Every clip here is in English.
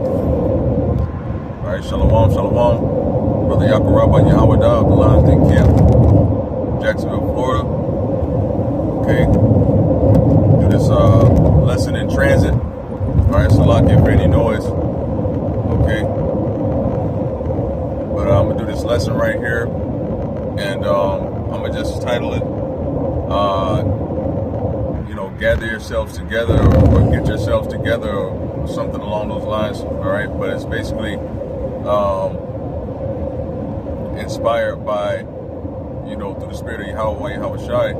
All right, shalom, shalom. Brother Yakarab Yahweh of the Lions Den Camp, Jacksonville, Florida. Okay, do this lesson in transit. All right, so lock in for any noise. Okay, but I'm gonna do this lesson right here, and I'm gonna just title it, gather yourselves together, or get yourselves together, or something along those lines. All right, but it's basically inspired by, through the spirit of Yahweh Shai,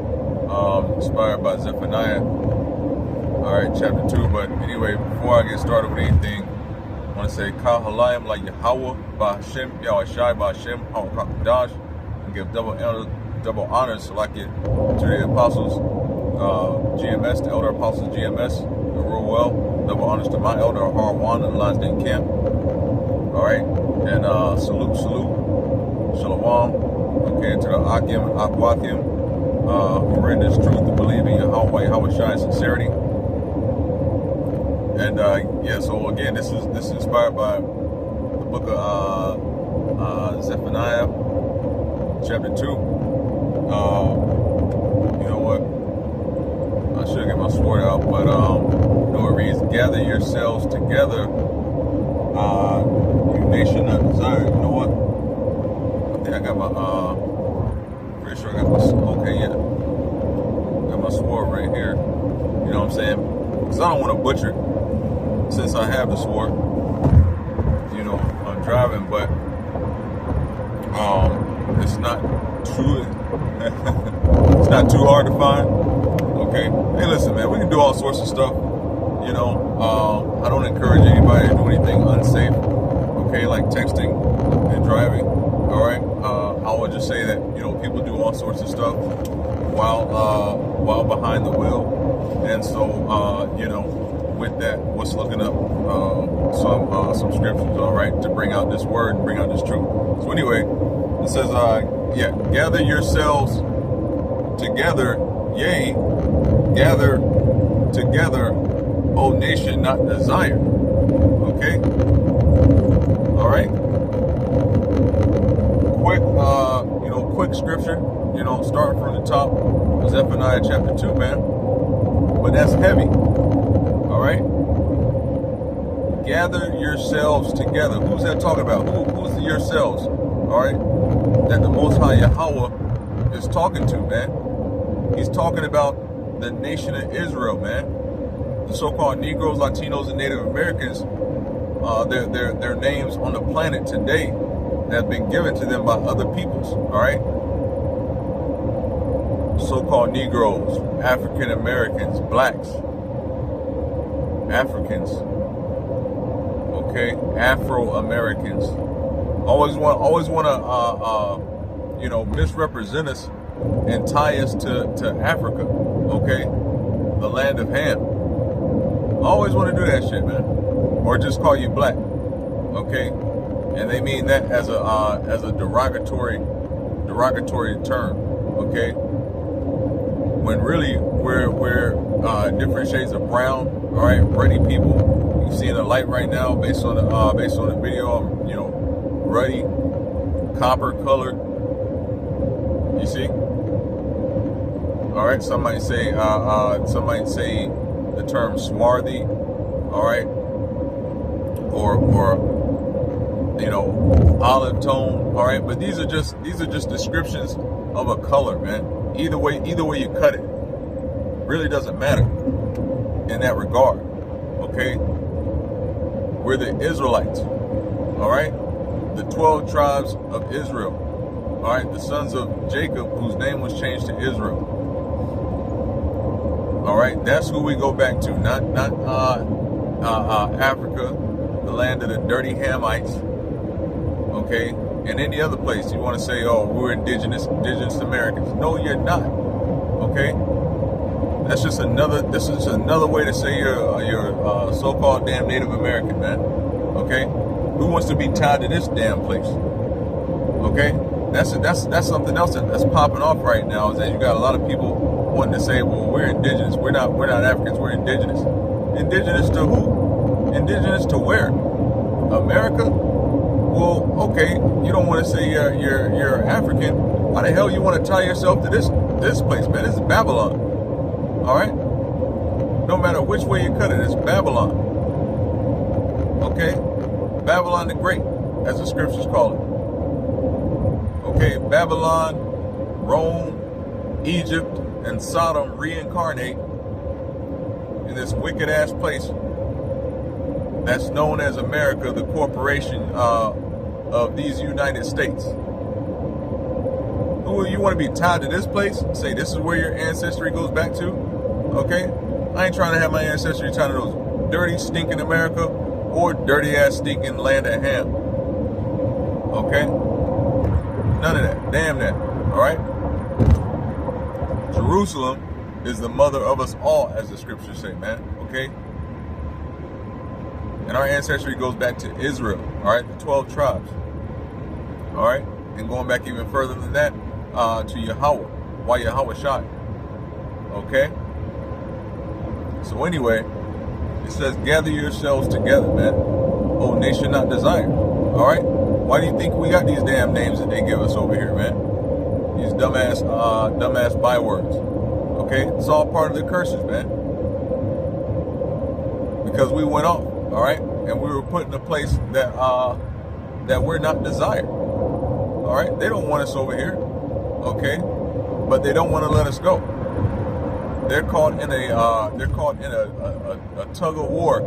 inspired by Zephaniah, all right, chapter 2. But anyway, before I get started with anything, I want to say, Kal Halayim La Yahweh Ba'Hashem, Yahweh Shai Ba'Hashem, Hawakakadash, and give double honors, so like it, to the apostles, GMS, the elder apostles GMS, real well. Double honors to my elder Harwan and the Lions Den Camp. All right, and salute, shalom. Okay, to the Akim, Akwakim, who render this truth to believe in Yahweh Shai sincerity. And so again, this is inspired by the book of Zephaniah, chapter 2. You know what? I should get my sword out, but it reads, "Gather yourselves together, you nation of desire." You know what? I think I got my pretty sure I got got my sword right here. You know what I'm saying? Because I don't want to butcher it, since I have the sword. I'm driving, but it's not too it's not too hard to find. Okay. Hey, listen, man, we can do all sorts of stuff. I don't encourage anybody to do anything unsafe. Okay, like texting and driving. All right. I would just say that people do all sorts of stuff while behind the wheel, and so with that, let's looking up some scriptures. All right, to bring out this word, bring out this truth. So anyway, it says, gather yourselves together, yea, gather together, O nation not desired. Okay? All right? Quick scripture, starting from the top, Zephaniah chapter 2, man. But that's heavy. All right? Gather yourselves together. Who's that talking about? Who's the yourselves? All right? That the Most High Yahweh is talking to, man. He's talking about the nation of Israel, man. The so-called Negroes, Latinos, and Native Americans, their names on the planet today that have been given to them by other peoples, all right? So-called Negroes, African Americans, blacks, Africans, okay, Afro Americans, always want to misrepresent us and tie us to Africa, okay, the land of Ham. Always want to do that shit, man, or just call you black, okay, and they mean that as a derogatory term, okay, when really we're different shades of brown, all right, ruddy people. You see in the light right now, based on the video, I'm ruddy, copper colored. You see? All right. Some might say the term swarthy. All right. Or olive tone. All right. But these are just descriptions of a color, man. Either way you cut it, really doesn't matter in that regard. Okay. We're the Israelites. All right. The 12 tribes of Israel. All right, the sons of Jacob, whose name was changed to Israel. All right, that's who we go back to, not Africa, the land of the dirty Hamites. Okay, and any other place you want to say, oh, we're indigenous Americans. No, you're not. Okay, this is another way to say you're so-called damn Native American, man. Okay, who wants to be tied to this damn place? Okay. That's something else that's popping off right now, is that you got a lot of people wanting to say, well, we're indigenous. We're not Africans, we're indigenous. Indigenous to who? Indigenous to where? America? Well, okay, you don't want to say you're African. Why the hell you want to tie yourself to this place, man? This is Babylon. All right? No matter which way you cut it, it's Babylon. Okay? Babylon the Great, as the scriptures call it. Okay, Babylon, Rome, Egypt, and Sodom reincarnate in this wicked ass place that's known as America, the corporation of these United States. Who you want to be tied to this place? Say this is where your ancestry goes back to? Okay? I ain't trying to have my ancestry tied to those dirty, stinking America or dirty ass, stinking land of Ham. Okay? None of that. Damn that. Alright? Jerusalem is the mother of us all, as the scriptures say, man. Okay? And our ancestry goes back to Israel. Alright? The 12 tribes. Alright? And going back even further than that, to Yahweh. Why Yahweh Shai. Okay? So anyway, it says, gather yourselves together, man. Oh, nation not desired. Alright? Why do you think we got these damn names that they give us over here, man? These dumbass bywords. Okay? It's all part of the curses, man. Because we went off, alright? And we were put in a place that we're not desired. Alright? They don't want us over here. Okay? But they don't want to let us go. They're caught in a tug of war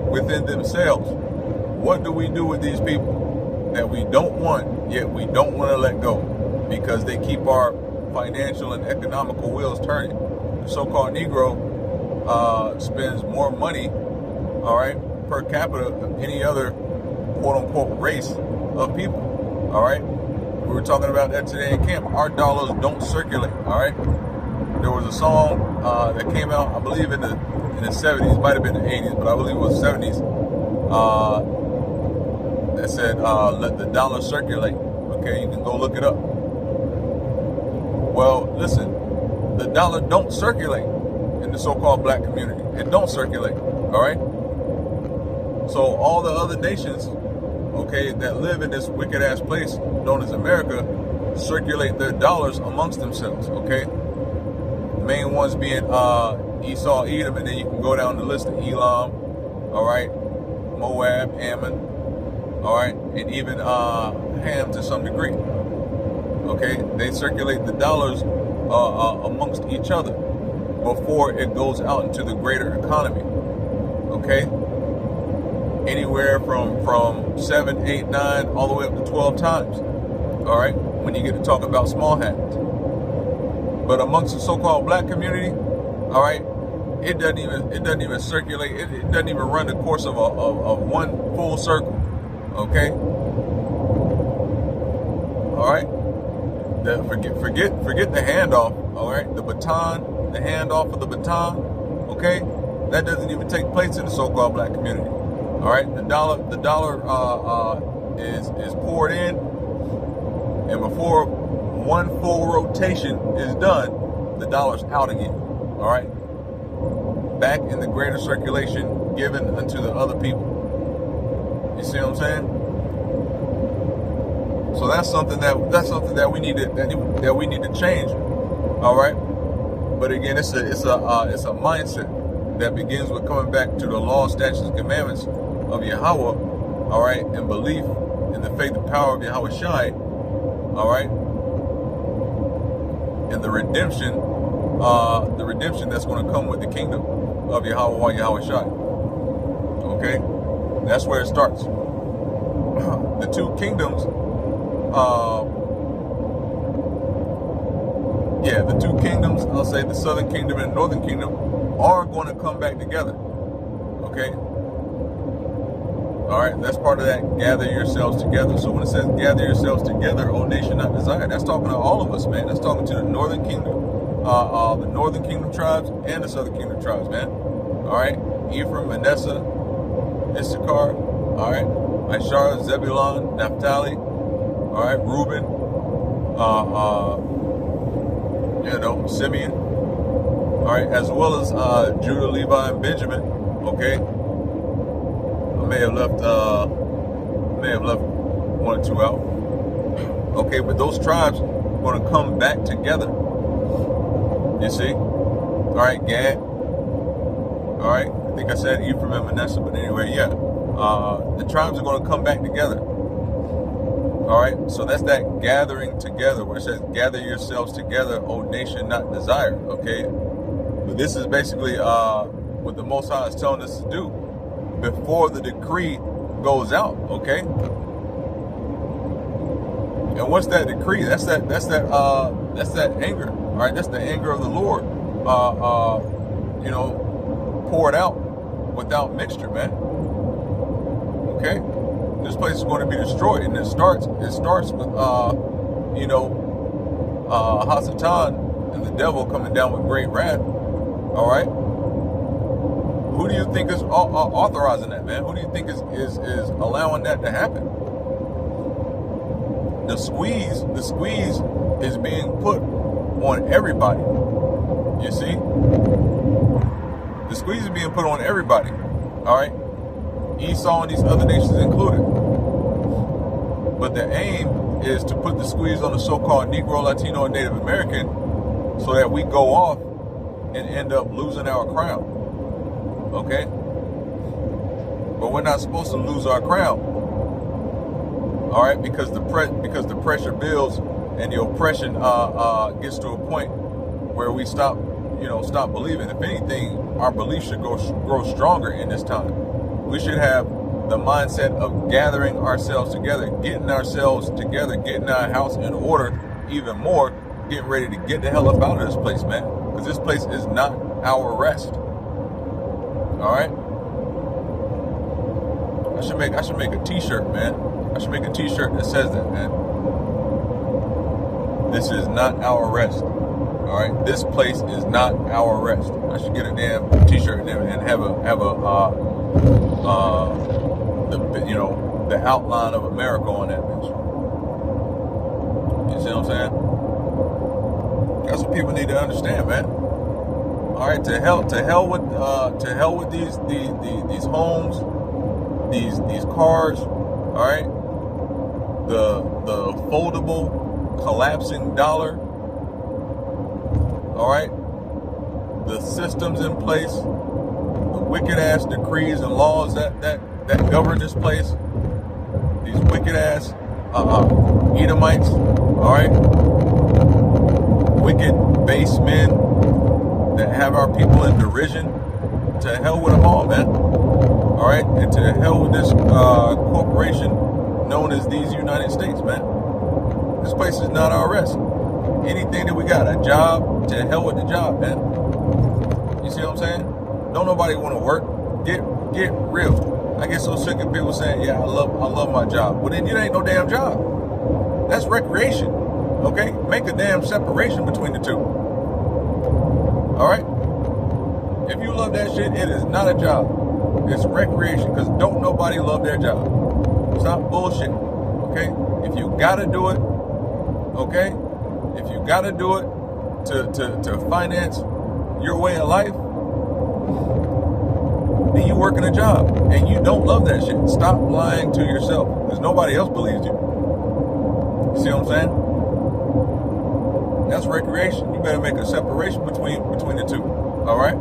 within themselves. What do we do with these people that we don't want, yet we don't want to let go? Because they keep our financial and economical wheels turning. The so-called Negro spends more money, all right, per capita than any other quote-unquote race of people, all right? We were talking about that today in camp. Our dollars don't circulate, all right? There was a song that came out, I believe in the 70s, might have been the 80s, but I believe it was 70s, that said, let the dollar circulate. Okay, you can go look it up. Well, listen, the dollar don't circulate in the so-called black community. It don't circulate, all right? So all the other nations, okay, that live in this wicked-ass place known as America, circulate their dollars amongst themselves, okay? The main ones being Esau, Edom, and then you can go down the list of Elam, all right, Moab, Ammon, all right, and even Ham to some degree. Okay, they circulate the dollars amongst each other before it goes out into the greater economy. Okay, anywhere from 7, 8, 9, all the way up to 12 times. All right, when you get to talk about small hats. But amongst the so-called black community, all right, it doesn't even circulate. It doesn't even run the course of one full circle. Okay. All right. Forget the handoff. All right. The baton, the handoff of the baton. Okay. That doesn't even take place in the so-called black community. All right. The dollar is poured in, and before one full rotation is done, the dollar's out again. All right. Back in the greater circulation given unto the other people. You see what I'm saying? So that's something that we need to change. All right. But again, it's a mindset that begins with coming back to the law, statutes, and commandments of Yahweh. All right, and belief in the faith and power of Yahweh Shai. All right, and the redemption that's going to come with the kingdom of Yahweh Shai. Okay, that's where it starts. The two kingdoms, the two kingdoms, I'll say the southern kingdom and the northern kingdom, are going to come back together. Okay? All right, that's part of that, gather yourselves together. So when it says gather yourselves together, O nation not desired, that's talking to all of us, man. That's talking to the northern kingdom tribes and the southern kingdom tribes, man. All right, Ephraim, Manasseh, Issachar, all right, Ashar, Zebulun, Naphtali, all right, Reuben, Simeon, all right, as well as Judah, Levi, and Benjamin. Okay, may have left one or two out. Okay, but those tribes are going to come back together. You see? All right, Gad. All right, I think I said Ephraim and Manasseh, but anyway, yeah. The tribes are going to come back together. All right, so that's that gathering together where it says, gather yourselves together, O nation not desired. Okay, but this is basically what the Most High is telling us to do before the decree goes out. Okay, and what's that decree? That's that anger. All right, that's the anger of the Lord. Poured out without mixture, man. Okay, this place is going to be destroyed, and it starts with Hasatan and the devil coming down with great wrath. All right, who do you think is authorizing that, man? Who do you think is allowing that to happen? The squeeze is being put on everybody. You see, the squeeze is being put on everybody. All right, Esau and these other nations included. But the aim is to put the squeeze on the so-called Negro, Latino, and Native American, so that we go off and end up losing our crown. Okay, but we're not supposed to lose our crown. All right, because the pressure builds and the oppression gets to a point where we stop believing. If anything, our belief should grow stronger in this time. We should have the mindset of gathering ourselves together, getting ourselves together, getting our house in order even more, getting ready to get the hell up out of this place, man. Because this place is not our rest. All right. I should make a t-shirt, man. I should make a t-shirt that says that, man. This is not our rest. All right, this place is not our rest. I should get a damn t-shirt and have the outline of America on that bitch. You see what I'm saying? That's what people need to understand, man. All right, to hell with these homes, these cars. All right, the foldable, collapsing dollar. All right, the systems in place, the wicked ass decrees and laws that govern this place, these wicked ass Edomites, all right, wicked base men that have our people in derision. To hell with them all, man. All right, and to hell with this corporation known as these United States, man. This place is not our rest. Anything that we got, a job, to hell with the job, man. You see what I'm saying? Don't nobody want to work. Get real. I get so sick of people saying, yeah, I love my job. Well, then it ain't no damn job. That's recreation. Okay? Make a damn separation between the two. All right? If you love that shit, it is not a job. It's recreation, because don't nobody love their job. Stop bullshit. Okay? If you gotta do it, okay? If you got to do it to finance your way of life, then you working a job and you don't love that shit. Stop lying to yourself, because nobody else believes you. See what I'm saying? That's recreation. You better make a separation between the two. All right?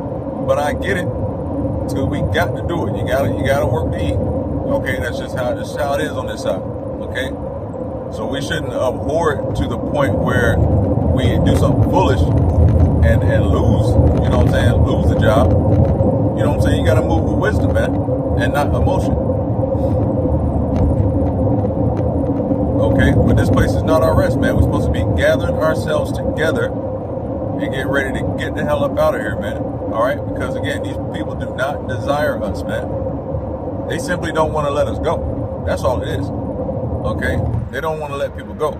But I get it. So we got to do it. You gotta work to eat. Okay, that's just how it is on this side. Okay? So we shouldn't abhor it to the point where we do something foolish and lose, you know what I'm saying, lose the job. You know what I'm saying? You got to move with wisdom, man, and not emotion. Okay, but this place is not our rest, man. We're supposed to be gathering ourselves together and get ready to get the hell up out of here, man. All right, because again, these people do not desire us, man. They simply don't want to let us go. That's all it is. Okay, they don't want to let people go,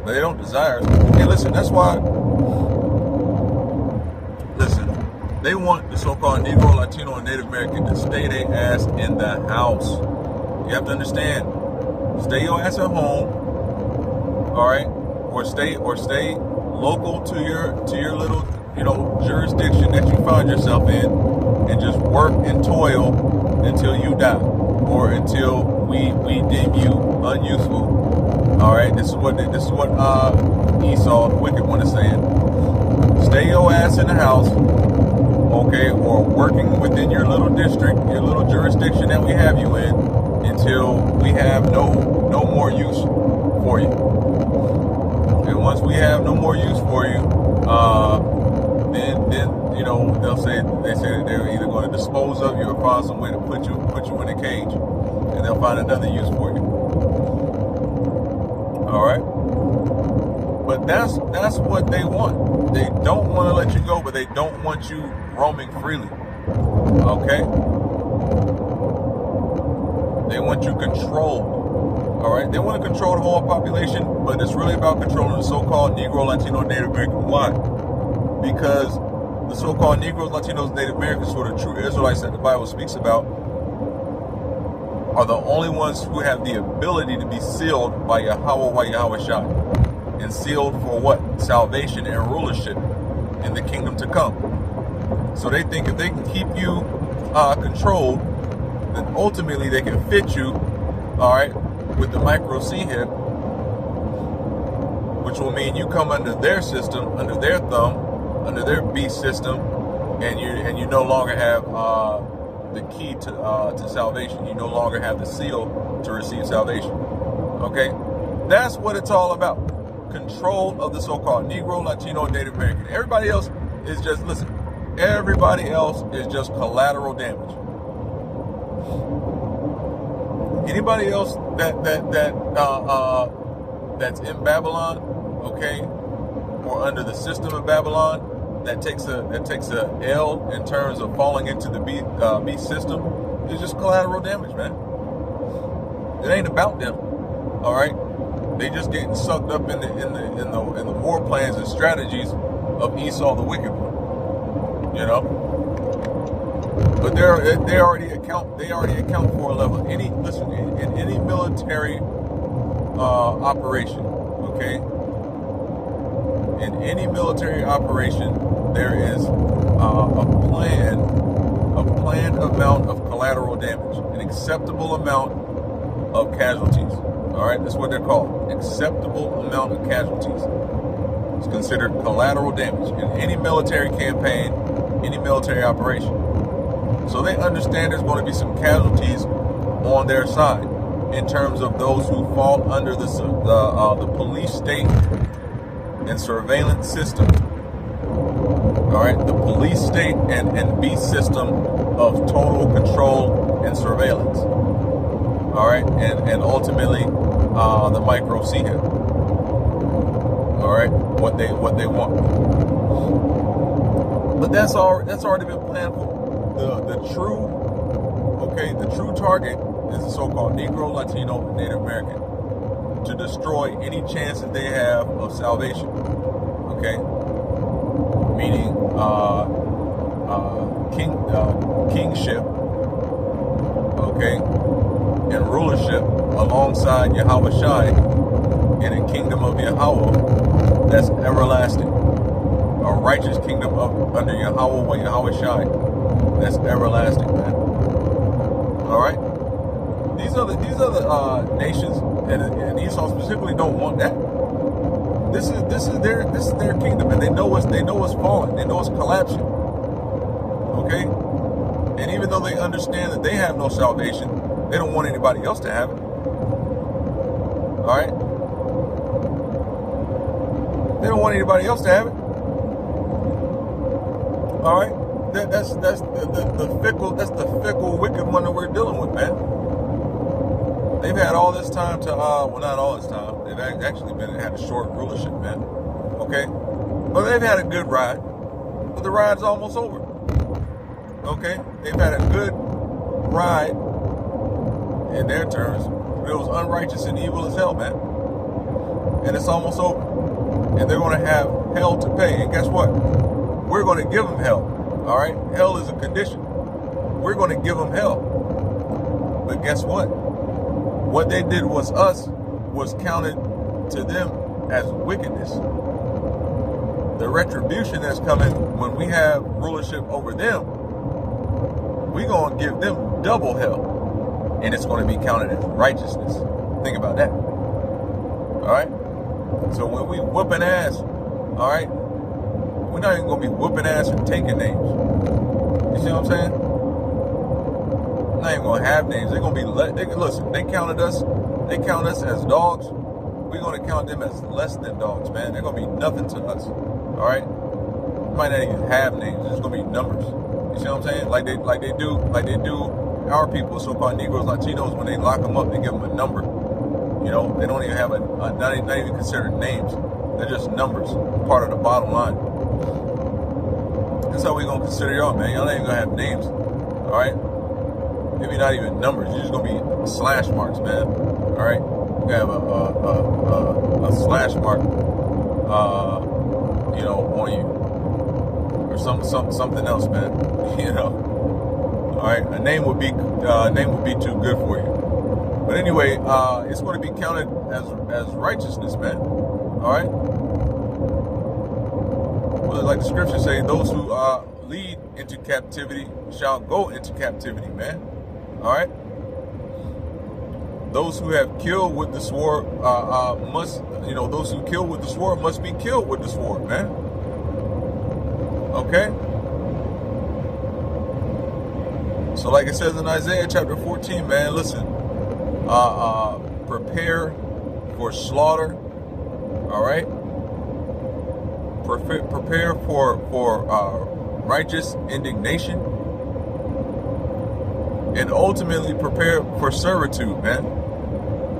but they don't desire us. Hey, listen, that's why. Listen, they want the so-called Negro, Latino, and Native American to stay their ass in the house. You have to understand. Stay your ass at home, all right, or stay local to your little jurisdiction that you find yourself in, and just work and toil until you die. or until we deem you unuseful. All right, this is what Esau, the wicked one, is saying. Stay your ass in the house, okay, or working within your little district, your little jurisdiction that we have you in, until we have no more use for you. And once we have no more use for you, then they say that they're either going to dispose of you or find some way to put you in a cage, and they'll find another use for you. All right, but that's what they want. They don't want to let you go, but they don't want you roaming freely. Okay, they want you controlled. All right, they want to control the whole population, but it's really about controlling the so-called Negro, Latino, Native American. Why? Because the so-called Negroes, Latinos, Native Americans, who are the true Israelites that the Bible speaks about, are the only ones who have the ability to be sealed by Yahweh Shai. And sealed for what? Salvation and rulership in the kingdom to come. So they think if they can keep you controlled, then ultimately they can fit you, all right, with the micro C hip, which will mean you come under their system, under their thumb, under their beast system, and you no longer have the key to salvation. You no longer have the seal to receive salvation. Okay, that's what it's all about. Control of the so-called Negro, Latino, Native American. Everybody else is just, listen, everybody else is just collateral damage. Anybody else that's in Babylon, okay, or under the system of Babylon, that takes a L in terms of falling into the beast system, is just collateral damage, man. It ain't about them, all right. They just getting sucked up in the war plans and strategies of Esau, the wicked one, you know. But they already account for a level. In any military operation, okay. In any military operation, there is a planned amount of collateral damage, an acceptable amount of casualties. All right, that's what they're called. Acceptable amount of casualties. It's considered collateral damage in any military campaign, any military operation. So they understand there's going to be some casualties on their side in terms of those who fall under the police state and surveillance system. All right, the police state and beast system of total control and surveillance. All right, and ultimately the micro C hip. All right, what they want. But that's already been planned for. The true target is the so-called Negro, Latino, and Native American, to destroy any chances they have of salvation. Okay, meaning kingship. Okay, and rulership alongside Yahweh Shai in a kingdom of Yahweh that's everlasting. A righteous kingdom under Yahweh Shai that's everlasting, man. All right. These other nations and Esau specifically don't want that. This is their kingdom, and they know it's falling. They know it's collapsing. Okay. And even though they understand that they have no salvation, they don't want anybody else to have it. All right. They don't want anybody else to have it. All right. That's the fickle wicked one that we're dealing with, man. They've had all this time to not all this time. They've actually had a short rulership, man. Okay, but they've had a good ride. But the ride's almost over. Okay, they've had a good ride in their terms. But it was unrighteous and evil as hell, man. And it's almost over. And they're going to have hell to pay. And guess what? We're going to give them hell. All right, hell is a condition. We're going to give them hell. But guess what? What they did was counted to them as wickedness. The retribution that's coming when we have rulership over them, we're going to give them double hell. and it's going to be counted as righteousness. Think about that. All right. So when we whooping ass, all right, we're not even going to be whooping ass and taking names. You see what I'm saying? We're not even going to have names. They're going to be, listen, they counted us as dogs. We're going to count them as less than dogs, man. They're going to be nothing to us. All right? We might not even have names. It's going to be numbers. You see what I'm saying? Like they do our people, so-called Negroes, Latinos, when they lock them up, they give them a number. You know, they don't even have not even considered names. They're just numbers, part of the bottom line. That's how we're going to consider y'all, man. Y'all ain't even going to have names. All right? Maybe not even numbers. You're just going to be slash marks, man. All right? You have a slash mark, you know, on you. Or something else, man. You know? All right? A name would be too good for you. But anyway, it's going to be counted as righteousness, man. All right? Well, like the scriptures say, those who lead into captivity shall go into captivity, man. All right? Those who have killed with the sword those who kill with the sword must be killed with the sword, man. Okay? So like it says in Isaiah chapter 14, man, listen. Prepare for slaughter. All right? Prepare for righteous indignation. And ultimately prepare for servitude, man.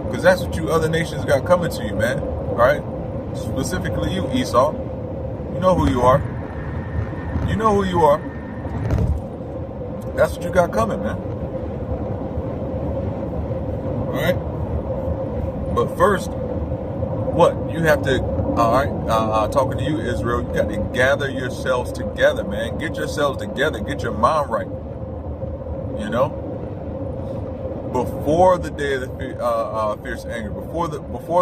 Because that's what you other nations got coming to you, man. All right? Specifically you, Esau. You know who you are. You know who you are. That's what you got coming, man. All right? But first, what? You have to, all right, talking to you, Israel, you got to gather yourselves together, man. Get yourselves together. Get your mind right. You know? Before the day of the fierce anger, before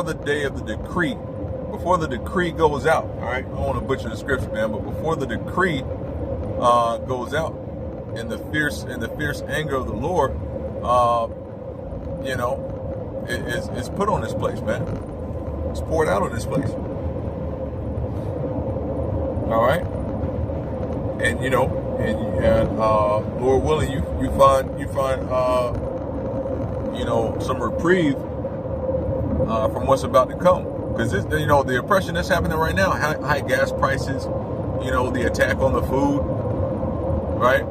the day of the decree, before the decree goes out, all right? I don't want to butcher the scripture, man, but before the decree goes out, in the fierce anger of the Lord, you know, it's put on this place, man. It's poured out on this place. All right, and you know, and Lord willing, you find you know, some reprieve from what's about to come. Because this, you know, the oppression that's happening right now, high gas prices, you know, the attack on the food, right?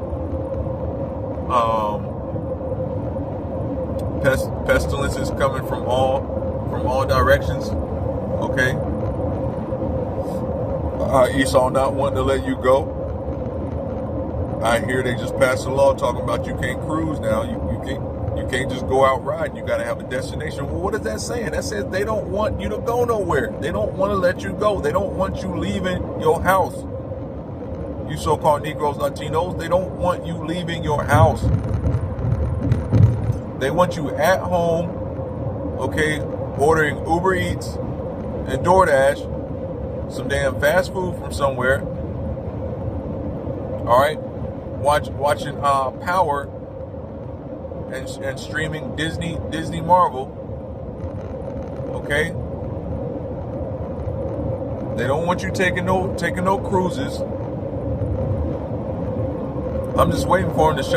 Pestilences coming from all directions. Okay. Esau not wanting to let you go. I hear they just passed a law talking about you can't cruise now. You can't just go out riding. You got to have a destination. Well, what is that saying? That says they don't want you to go nowhere. They don't want to let you go. They don't want you leaving your house. You so-called Negroes, Latinos, they don't want you leaving your house. They want you at home, okay, ordering Uber Eats and DoorDash, some damn fast food from somewhere. All right, watching Power and streaming Disney Marvel. Okay, they don't want you taking no cruises. I'm just waiting for them to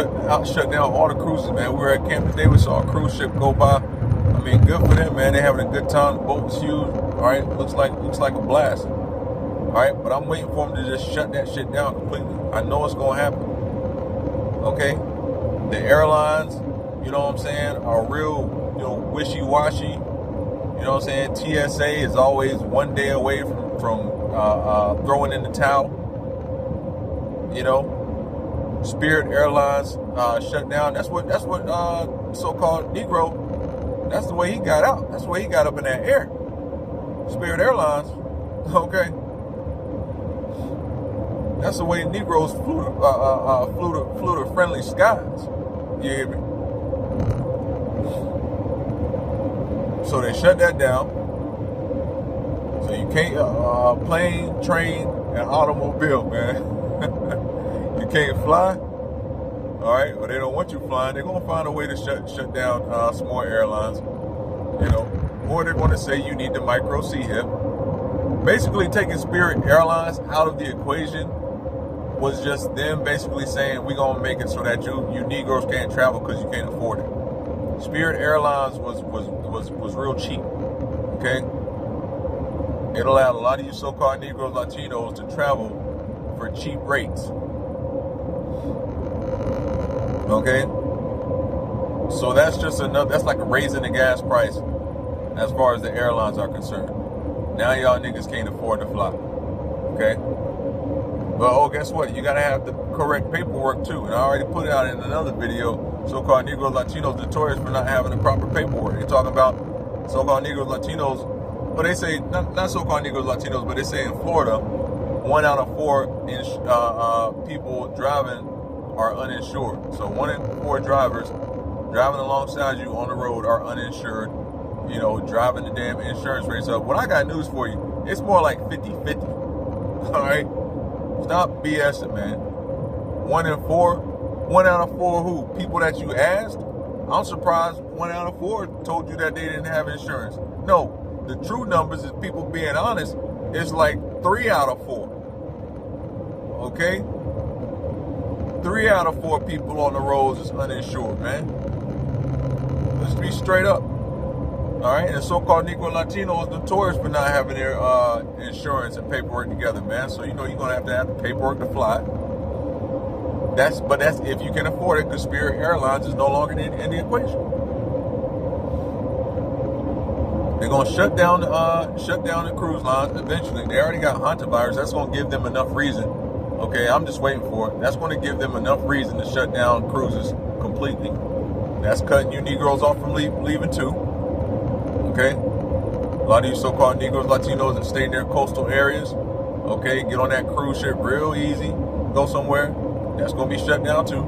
shut down all the cruises, man. We were at camp today. We saw a cruise ship go by. I mean, good for them, man. They're having a good time. The boat was huge. All right, looks like a blast. All right, but I'm waiting for them to just shut that shit down completely. I know it's gonna happen. Okay, the airlines, you know what I'm saying, are real, you know, wishy-washy. You know what I'm saying? TSA is always one day away from throwing in the towel. You know. Spirit Airlines shut down. That's what so-called Negro, that's the way he got out. That's the way he got up in that air. Spirit Airlines, okay. That's the way Negroes flew to friendly skies. You hear me? So they shut that down. So you can't plane, train, and automobile, man. You can't fly. All right, or they don't want you flying. They're gonna find a way to shut down small airlines, you know, or they're gonna say you need the micro C-HIP. Basically, taking Spirit Airlines out of the equation was just them basically saying we're gonna make it so that you Negroes can't travel because you can't afford it. Spirit Airlines was real cheap. Okay, it allowed a lot of you so-called Negroes, Latinos to travel for cheap rates. Okay, so that's just another. That's like raising the gas price as far as the airlines are concerned. Now y'all niggas can't afford to fly. Okay. Well, guess what? You gotta have the correct paperwork too. And I already put it out in another video. So-called Negroes, Latinos notorious for not having the proper paperwork. They're talking about so-called Negroes, Latinos. Well, they say not so-called Negroes, Latinos, but they say in Florida, 1 out of 4 people driving are uninsured. So 1 in 4 drivers driving alongside you on the road are uninsured. You know, driving the damn insurance rates up. Well, I got news for you. It's more like 50-50. All right? Stop BSing, man. 1 in 4? 1 out of 4 who? People that you asked? I'm surprised 1 out of 4 told you that they didn't have insurance. No, the true numbers is people being honest. It's like 3 out of 4. Okay? 3 out of 4 people on the roads is uninsured, man. Let's be straight up. All right, and so-called Negro Latino is notorious for not having their insurance and paperwork together, man. So you know you're gonna have the paperwork to fly. That's if you can afford it, because Spirit Airlines is no longer in the equation. They're gonna shut down the cruise lines eventually. They already got hantavirus. That's gonna give them enough reason. Okay, I'm just waiting for it. That's gonna give them enough reason to shut down cruises completely. That's cutting you Negroes off from leaving too. Okay, a lot of you so-called Negroes, Latinos that stay in their coastal areas, okay, get on that cruise ship real easy, go somewhere. That's gonna be shut down too.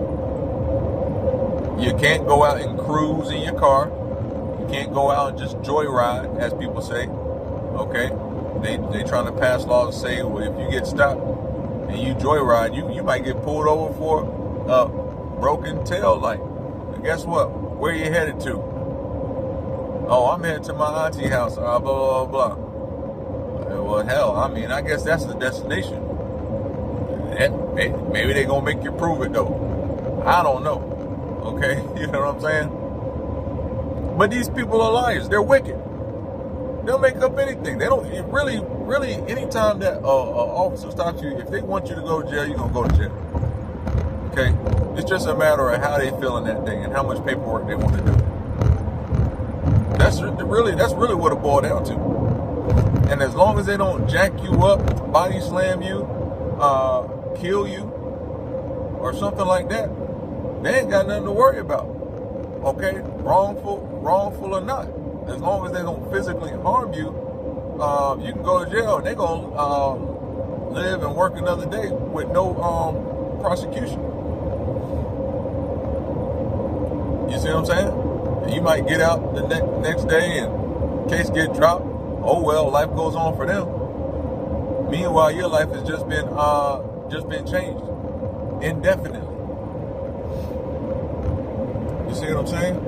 You can't go out and cruise in your car. You can't go out and just joyride, as people say. Okay, they trying to pass laws that say, well, if you get stopped and you joyride, you might get pulled over for a broken tail light. And guess what? Where you headed to? Oh, I'm headed to my auntie house, blah, blah, blah. Well, hell, I mean, I guess that's the destination. And maybe they're going to make you prove it, though. I don't know. Okay? You know what I'm saying? But these people are liars. They're wicked. They'll make up anything. They don't really, anytime that an officer stops you, if they want you to go to jail, you're going to go to jail. Okay? It's just a matter of how they feeling that day and how much paperwork they want to do. That's really what it boils down to. And as long as they don't jack you up, body slam you, kill you, or something like that, they ain't got nothing to worry about. Okay, wrongful or not, as long as they don't physically harm you, you can go to jail and they're gonna live and work another day with no prosecution. You see what I'm saying? You might get out the next day and case get dropped. Oh well, life goes on for them. Meanwhile, your life has just been changed indefinitely. You see what I'm saying?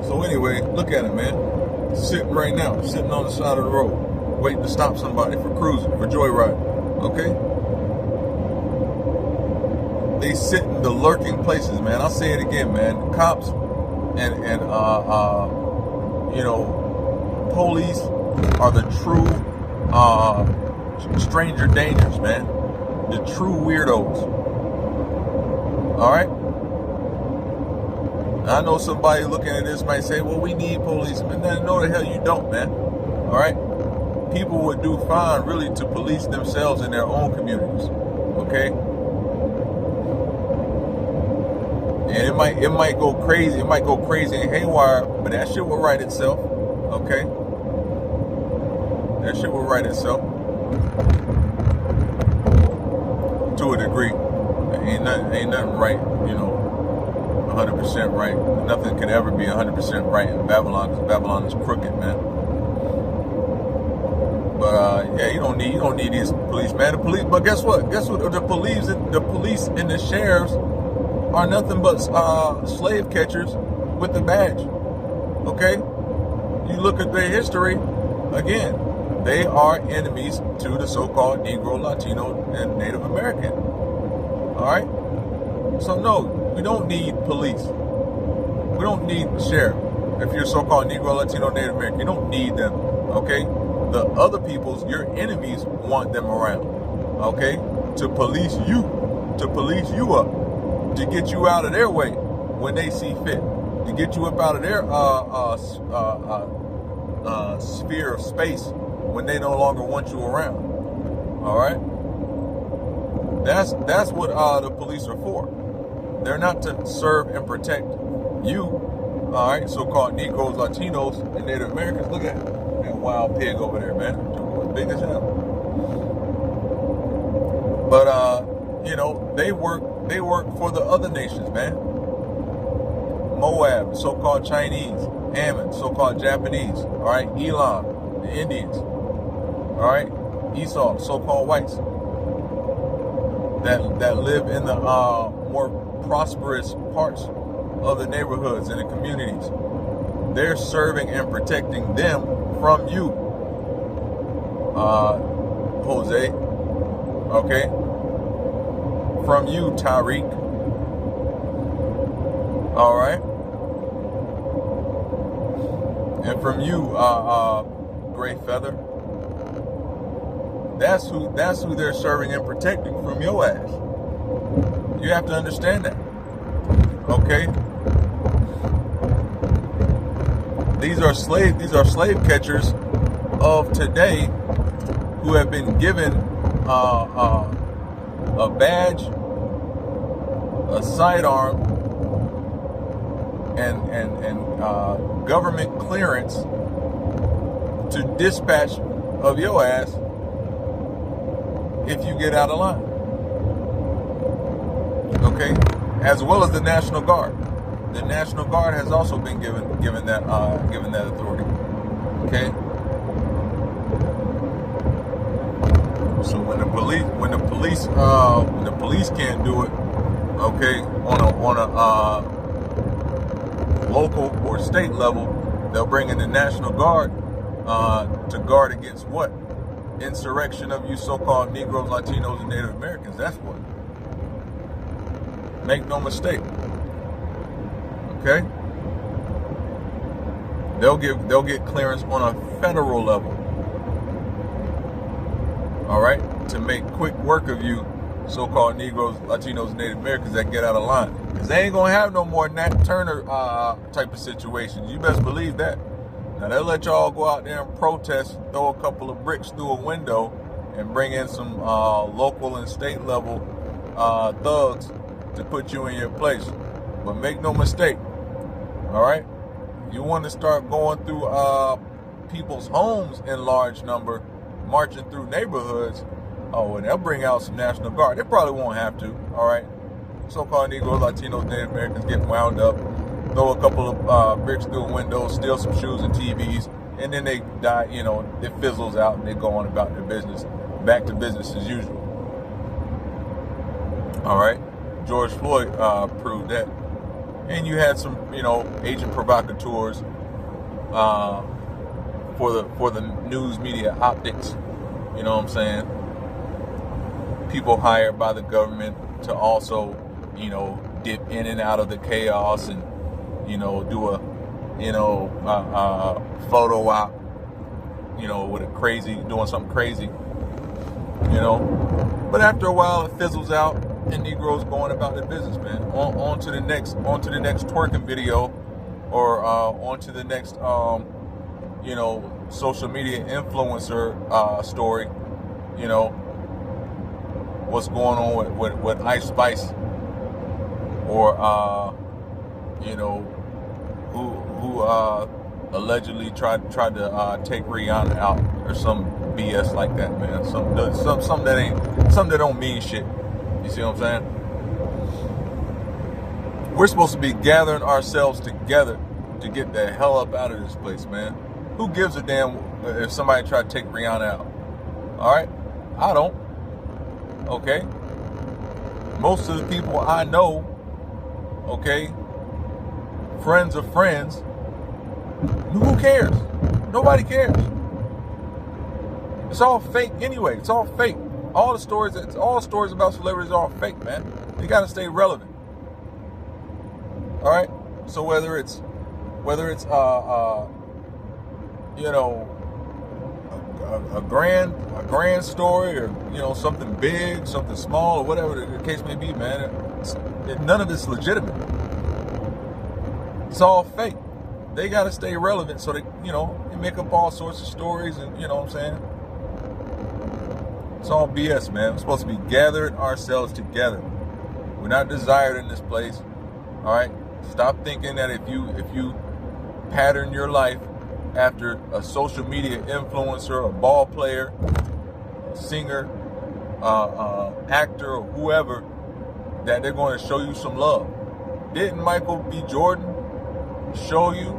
So anyway, look at it, man. Sitting right now, sitting on the side of the road, waiting to stop somebody for cruising, for joyride. Okay? They sit in the lurking places, man. I'll say it again, man. Cops and police are the true stranger dangers, man. The true weirdos. All right? I know somebody looking at this might say, well, we need policemen. No, the hell you don't, man. All right? People would do fine, really, to police themselves in their own communities. Okay? And it might go crazy. It might go crazy and haywire, but that shit will right itself. Okay? That shit will right itself. To a degree. Ain't nothing right, 100% right. Nothing can ever be 100% right in Babylon, because Babylon is crooked, man. But you don't need these police, man. The police, but guess what? The police and the sheriffs are nothing but slave catchers with a badge. Okay? You look at their history, again, they are enemies to the so-called Negro, Latino, and Native American. All right? So no, we don't need police. We don't need sheriff. If you're so-called Negro, Latino, Native American, you don't need them. Okay? The other people's, your enemies, want them around. Okay? To police you up, to get you out of their way when they see fit, to get you up out of their sphere of space when they no longer want you around. All right? That's what the police are for. They're not to serve and protect you. All right, so-called Negroes, Latinos, and Native Americans. Look at that wild pig over there, man. It's big as hell. But you know, they work for the other nations, man. Moab, so-called Chinese. Ammon, so-called Japanese. All right, Elam, the Indians. All right, Esau, so-called whites that live in the more prosperous parts of the neighborhoods and the communities. They're serving and protecting them from you, Jose. Okay, from you, Tariq. All right, and from you, Gray Feather. That's who they're serving and protecting from your ass. You have to understand that. Okay? These are slave catchers of today who have been given a badge, a sidearm, and government clearance to dispatch of your ass if you get out of line. Okay, as well as the National Guard. The National Guard has also been given that authority. Okay. So when the police can't do it, okay, on a local or state level, they'll bring in the National Guard to guard against what? Insurrection of you so-called Negroes, Latinos, and Native Americans. That's what. Make no mistake. Okay? They'll get clearance on a federal level. All right? To make quick work of you so-called Negroes, Latinos, and Native Americans that get out of line. Because they ain't going to have no more Nat Turner type of situations. You best believe that. Now, they'll let y'all go out there and protest, throw a couple of bricks through a window, and bring in some local and state level thugs to put you in your place. But make no mistake, all right? You want to start going through people's homes in large number, marching through neighborhoods, oh, and they'll bring out some National Guard. They probably won't have to, all right? So-called Negroes, Latinos, Native Americans get wound up, throw a couple of bricks through a window, steal some shoes and TVs, and then they die, you know, it fizzles out and they go on about their business, back to business as usual. All right? George Floyd proved that. And you had some, you know, agent provocateurs for the news media optics, you know what I'm saying? People hired by the government to also, you know, dip in and out of the chaos and, you know, do a, you know, photo op, you know, with doing something crazy, you know. But after a while, it fizzles out, and Negroes going about their business, man. On to the next twerking video, or on to the next, you know, social media influencer story. You know, what's going on with Ice Spice, or you know, who allegedly tried to take Rihanna out, or some BS like that, man. Something that don't mean shit. You see what I'm saying? We're supposed to be gathering ourselves together to get the hell up out of this place, man. Who gives a damn if somebody tried to take Rihanna out? All right? I don't. Okay? Most of the people I know okay, friends of friends, who cares? Nobody cares. It's all fake anyway. It's all fake. All stories about celebrities are all fake, man. They gotta stay relevant. All right. So whether it's you know, a grand story, or something big, something small, or whatever the case may be, man, none of it's legitimate. It's all fake. They gotta stay relevant, so they make up all sorts of stories, and you know what I'm saying. It's all BS, man. We're supposed to be gathered ourselves together. We're not desired in this place. All right. Stop thinking that if you pattern your life after a social media influencer, a ball player, a singer, actor, or whoever, that they're going to show you some love. Didn't Michael B. Jordan show you?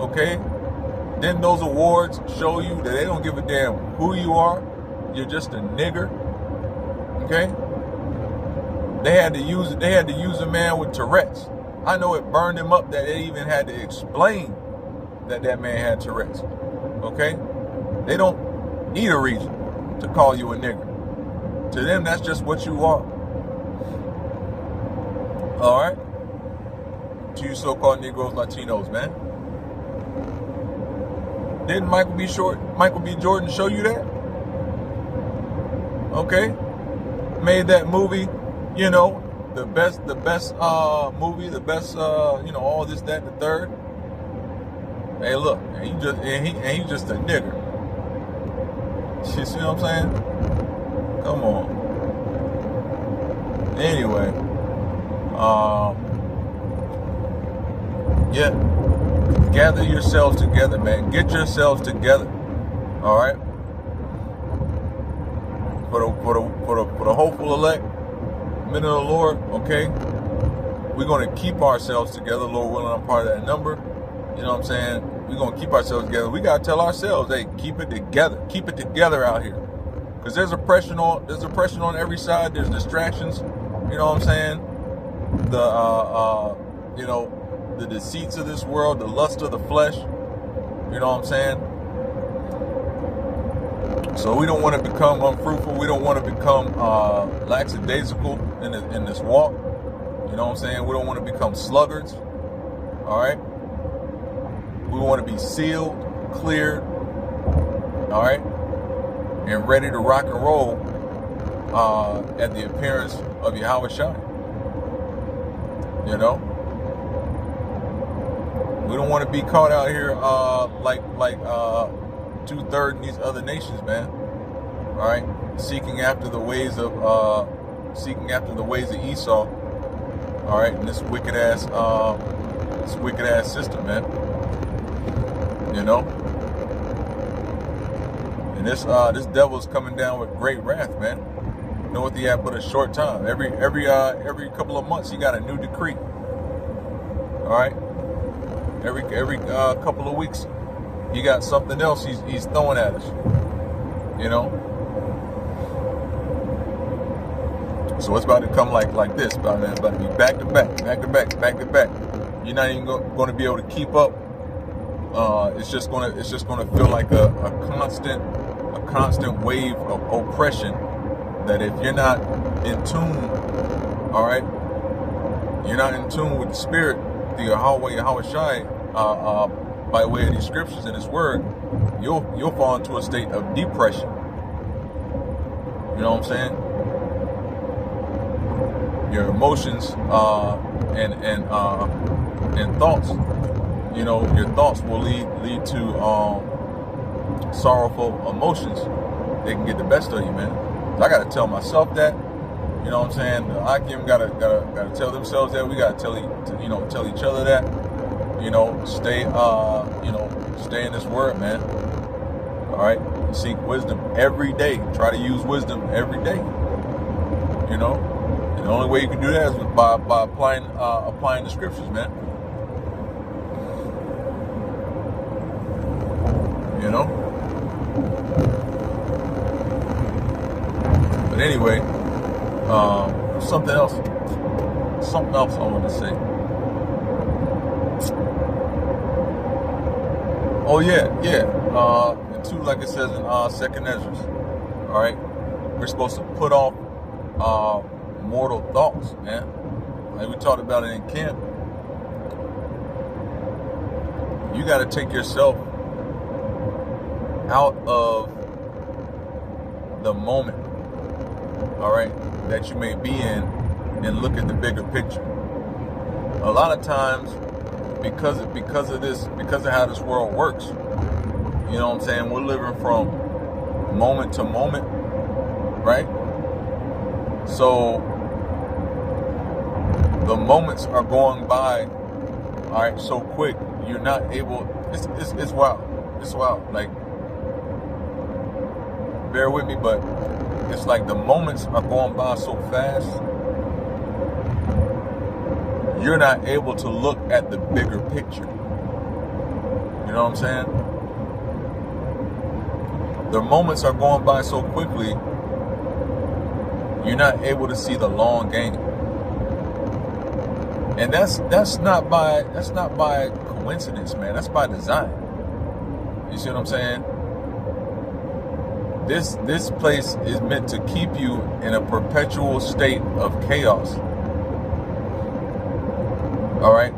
Okay. Didn't those awards show you that they don't give a damn who you are? You're just a nigger. Okay? They had to use a man with Tourette's. I know it burned him up that they even had to explain that man had Tourette's. Okay? They don't need a reason to call you a nigger. To them, that's just what you are. All right? To you so-called Negroes, Latinos, man. Didn't Michael B. Jordan show you that? Okay, made that movie, the best movie, the best, all this, that, and the third. Hey, look, and he just a nigger. You see what I'm saying? Come on. Anyway, yeah, gather yourselves together, man. Get yourselves together. All right. For the hopeful elect, men of the Lord, okay? We're going to keep ourselves together, Lord willing. I'm part of that number. You know what I'm saying? We're going to keep ourselves together. We got to tell ourselves, hey, keep it together. Keep it together out here. Because there's oppression on every side. There's distractions. You know what I'm saying? The deceits of this world, the lust of the flesh. You know what I'm saying? So we don't want to become unfruitful. We don't want to become lackadaisical in this walk. You know what I'm saying? We don't want to become sluggards. All right? We want to be sealed, cleared, all right, and ready to rock and roll at the appearance of Yahweh Shai. You know? We don't want to be caught out here like 2/3 in these other nations, man. All right, seeking after the ways of Esau. All right, and this wicked ass system, man. You know, and this devil's coming down with great wrath, man. You know what he had but a short time. Every couple of months he got a new decree. All right, every couple of weeks. He got something else he's throwing at us, you know. So it's about to come like this, man. It's about to be back to back. You're not even going to be able to keep up. It's just going to feel like a constant wave of oppression. That if you're not in tune, all right, you're not in tune with the Spirit, the Yahweh Shai, by way of these scriptures and His Word, you'll fall into a state of depression. You know what I'm saying? Your emotions and thoughts. You know, your thoughts will lead to sorrowful emotions. They can get the best of you, man. So I got to tell myself that. You know what I'm saying? The Akim gotta tell themselves that. We gotta tell each other that. You know, stay in this word, man. All right, seek wisdom every day. Try to use wisdom every day. You know, and the only way you can do that is by applying the scriptures, man. You know. But anyway, something else. something else I want to say. Oh yeah. And two, like it says in Second Ezra. All right, we're supposed to put off mortal thoughts, man. Like we talked about it in camp. You got to take yourself out of the moment, all right, that you may be in, and look at the bigger picture. A lot of times, because of how this world works, you know what I'm saying, we're living from moment to moment, right? So the moments are going by, all right, so quick. You're not able. It's wild. It's wild. Like, bear with me, but it's like the moments are going by so fast. You're not able to look at the bigger picture. You know what I'm saying? The moments are going by so quickly. You're not able to see the long game. And that's not by coincidence, man. That's by design. You see what I'm saying? This place is meant to keep you in a perpetual state of chaos. All right?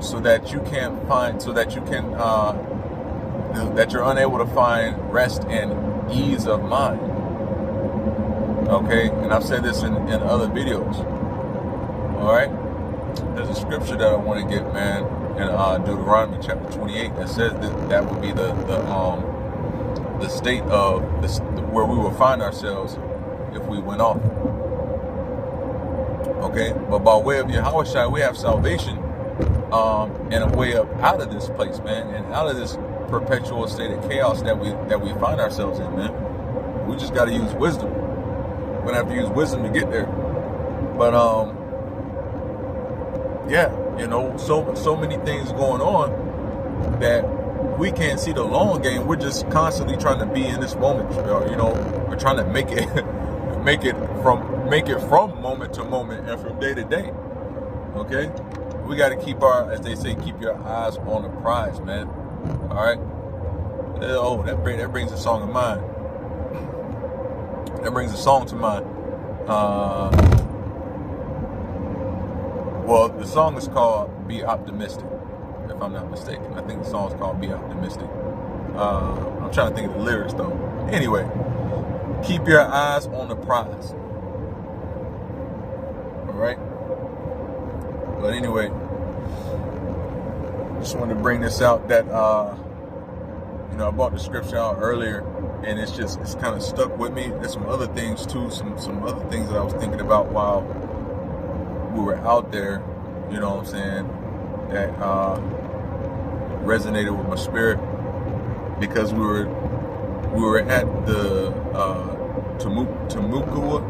So that you can't find, that you're unable to find rest and ease of mind. Okay? And I've said this in other videos. All right? There's a scripture that I want to get, man, in Deuteronomy chapter 28 that says that would be the state of where we will find ourselves if we went off. Okay, but by way of Yahushua, we have salvation, and a way up out of this place, man, and out of this perpetual state of chaos that we find ourselves in, man. We just got to use wisdom. We're gonna have to use wisdom to get there. But yeah, you know, so many things going on that we can't see the long game. We're just constantly trying to be in this moment. You know, we're trying to make it from moment to moment and from day to day. Okay, we got to keep as they say, keep your eyes on the prize, man. All right. Oh, that brings a song of mine. That brings a song to mind. Well, the song is called "Be Optimistic," if I'm not mistaken. I think the song is called "Be Optimistic." I'm trying to think of the lyrics though. Anyway, keep your eyes on the prize. All right. But anyway, just wanted to bring this out that you know, I brought the scripture out earlier, and it's kind of stuck with me. There's some other things too, some other things that I was thinking about while we were out there, you know what I'm saying, that resonated with my spirit, because we were at the Timucua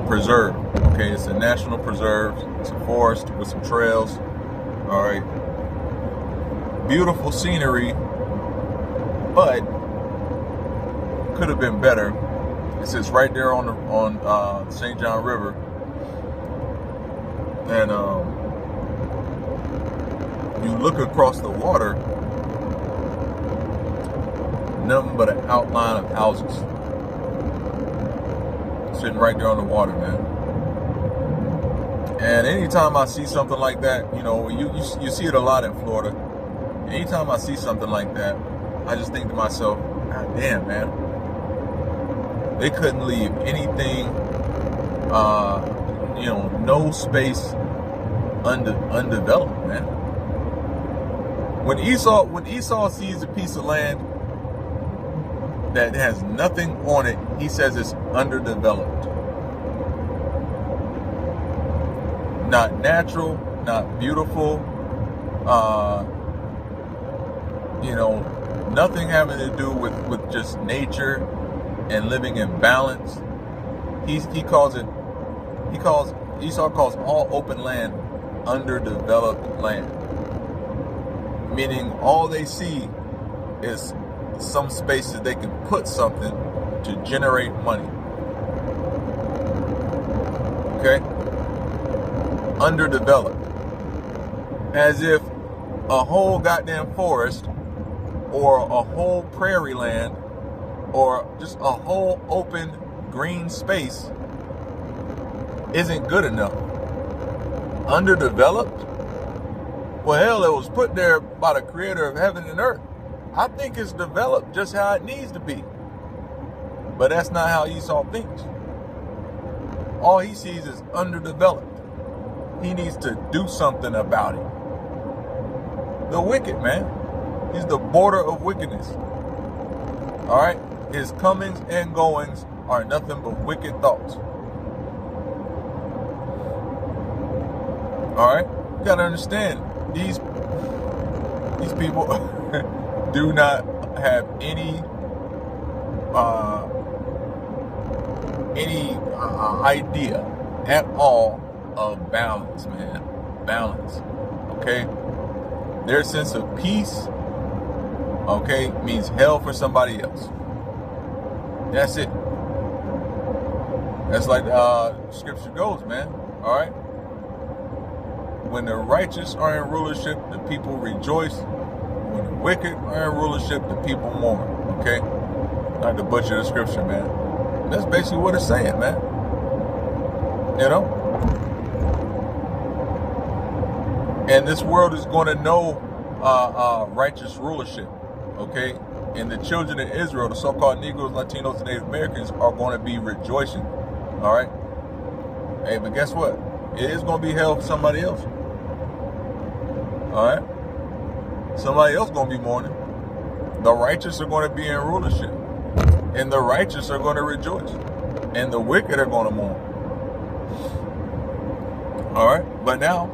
Preserve. Okay, it's a national preserve. It's a forest with some trails. All right, beautiful scenery, but could have been better. It sits right there on St. John River, and you look across the water, nothing but an outline of houses sitting right there on the water, man. And anytime I see something like that, you know, you see it a lot in Florida. Anytime I see something like that, I just think to myself, God damn, man, they couldn't leave anything, you know, no space undeveloped, man. When Esau sees a piece of land that has nothing on it, he says it's underdeveloped. Not natural, not beautiful, you know, nothing having to do with just nature and living in balance. Esau calls all open land underdeveloped land. Meaning all they see is some spaces they can put something to generate money. Okay? Underdeveloped. As if a whole goddamn forest or a whole prairie land or just a whole open green space isn't good enough. Underdeveloped? Well, hell, it was put there by the creator of heaven and earth. I think it's developed just how it needs to be. But that's not how Esau thinks. All he sees is underdeveloped. He needs to do something about it. The wicked, man. He's the border of wickedness. All right? His comings and goings are nothing but wicked thoughts. All right? You gotta understand, these people do not have any idea at all of balance, man. Balance. Okay? Their sense of peace, okay, means hell for somebody else. That's it. That's like scripture goes, man. All right? When the righteous are in rulership, the people rejoice. When the wicked are in rulership, the people mourn. Okay? Not to butcher the scripture, man. That's basically what it's saying, man. You know? And this world is going to know righteous rulership. Okay? And the children of Israel, the so-called Negroes, Latinos, and Native Americans are going to be rejoicing. All right? Hey, but guess what? It is going to be hell for somebody else. All right? Somebody else going to be mourning. The righteous are going to be in rulership. And the righteous are going to rejoice. And the wicked are going to mourn. All right? But now,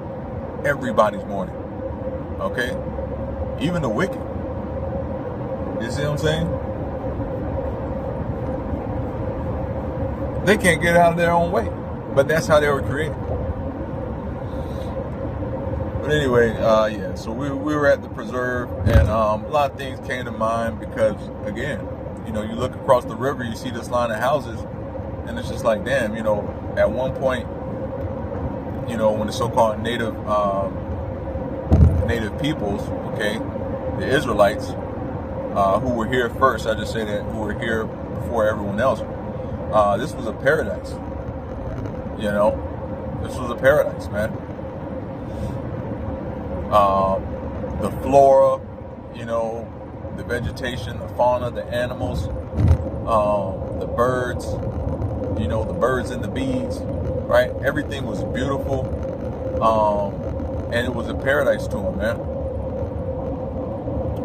everybody's mourning. Okay? Even the wicked. You see what I'm saying? They can't get out of their own way. But that's how they were created. But anyway, yeah, so we were at the preserve, and a lot of things came to mind because, again, you know, you look across the river, you see this line of houses, and it's just like, damn, you know, at one point, you know, when the so-called native peoples, okay, the Israelites, who were here first, I just say that, who were here before everyone else, this was a paradise. You know, this was a paradise, man. The flora, you know, the vegetation, the fauna, the animals, the birds, you know, the birds and the bees, right? Everything was beautiful, and it was a paradise to them, man.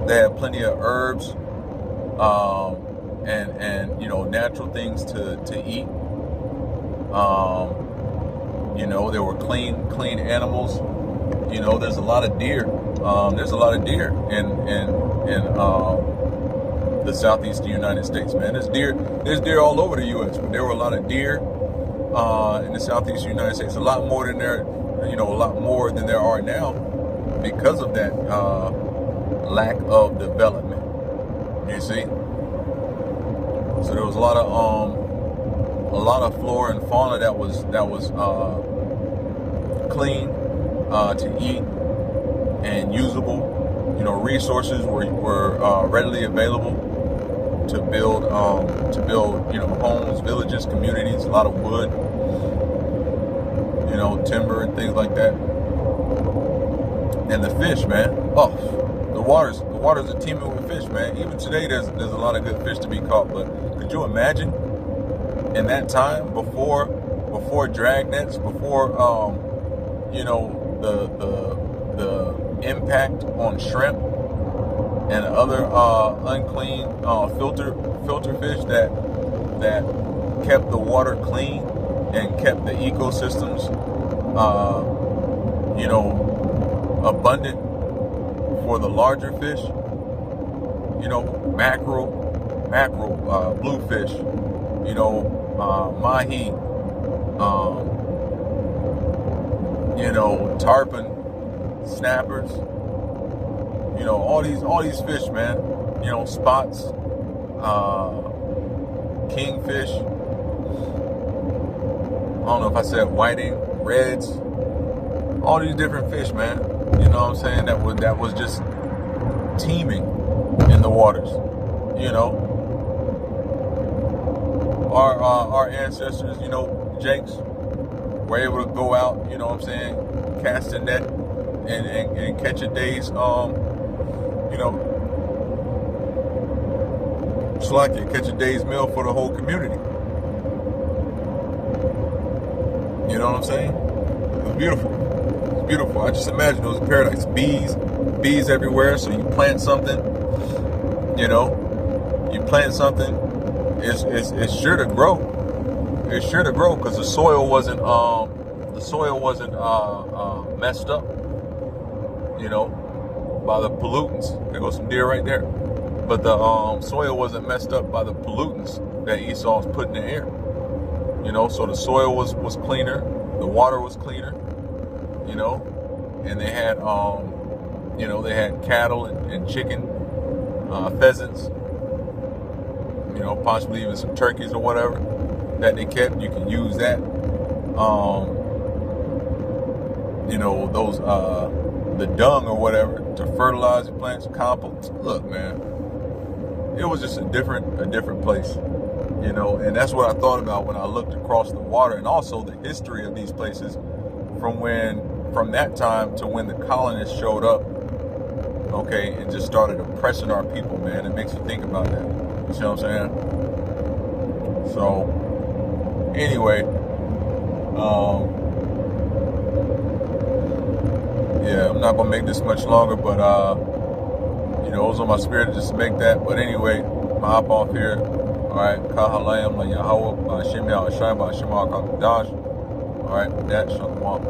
They had plenty of herbs, and you know, natural things to eat. You know, there were clean animals. You know, there's a lot of deer. There's a lot of deer in the southeastern United States, man. There's deer all over the U.S., but there were a lot of deer in the southeastern United States. A lot more than there are now because of that lack of development. You see, so there was a lot of flora and fauna that was clean to eat and usable. You know, resources were readily available to build you know, homes, villages, communities. A lot of wood, you know, timber and things like that. And the fish, man. Oh, the waters are teeming with fish, man. Even today, there's a lot of good fish to be caught. But could you imagine in that time before drag nets, before you know, the impact on shrimp and other unclean filter fish that kept the water clean and kept the ecosystems you know, abundant for the larger fish, you know, mackerel, bluefish, you know, mahi, you know, tarpon, snappers, you know, all these fish, man. spots, kingfish. I don't know if I said whiting, reds, all these different fish, man. You know what I'm saying? That was just teeming in the waters. Our ancestors, Jakes, were able to go out, cast a net and catch a day's, catch a day's meal for the whole community. You know what I'm saying? It was beautiful. It's beautiful. I just imagine it was a paradise. Bees everywhere. So you plant something, it's sure to grow. It's sure to grow because the soil wasn't messed up, by the pollutants. There goes some deer right there. But the soil wasn't messed up by the pollutants that Esau's put in the air. So the soil was cleaner, the water was cleaner, and they had they had cattle and chicken, pheasants, possibly even some turkeys or whatever that they kept. You can use that. Those the dung or whatever to fertilize your plants, compost. Look, man, it was just a different place. And that's what I thought about when I looked across the water, and also the history of these places from that time to when the colonists showed up, and just started oppressing our people, man. It makes you think about that. You see what I'm saying? So, anyway, I'm not gonna make this much longer, but it was on my spirit just to make that. But anyway, I'm gonna hop off here. All right, Kahalayam la Yahweh, Ba'ashem Yahweh Shai, Ba'ashem Al-Kakadash. All right, with that, Shalom.